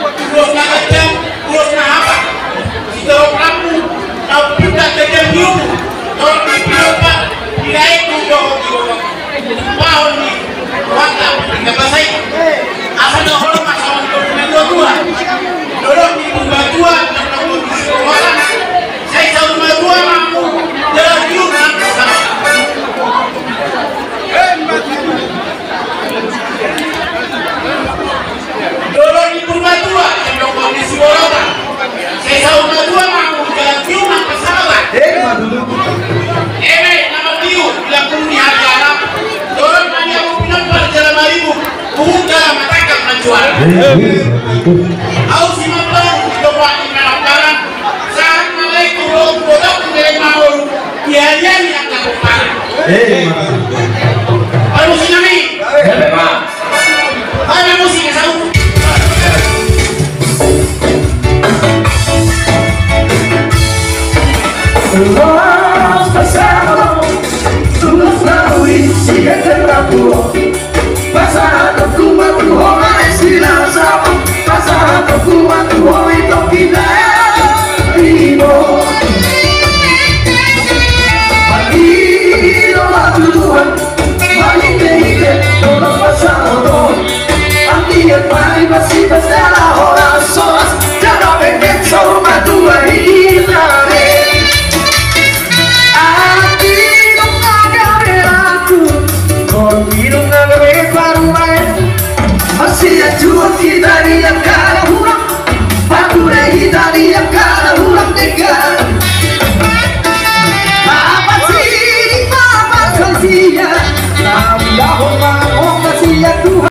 urus na kacang, urus na apa. Kita kamu, tapi tak kacang hiu. Kalau dipilih pak, tidak itu dong. Wow ni, waktu kita pasai. Apa dah orang masuk untuk dua. Dorong di rumah dua, dorong di sekolah. Saya tahu rumah dua mampu, jalan hiu nak sama. Dorong di rumah dua, dorong di sekolah. Saya tahu rumah dua mampu, jalan hiu nak sama. Nama hiu, bilang kuni hari Arab. Dorong nanya aku bilang pada jalan marimu, buka matakan menjual. Aku simak dong, coba di Melakaran. Assalamualaikum warahmatullahi wabarakatuh. Biarnya yang aku parah. Ayo musik kami. Ayo musik ke sana. Los pasados, tú los nahuis, sigue temblando. Pasando Cuba, tu joven es lanzado. Pasando Cuba, tu joven toquina vivo. Partido la Tuhan, valiente, no nos pasamos. Aquí el país masih besar orang solas. Jangan pengen sama tua hilare. Masih cuma kita lihat cara ulang, aku kita lihat cara ulang dekat. Apa sih, apa sih ya? Nah, dah orang masih ya Tuhan.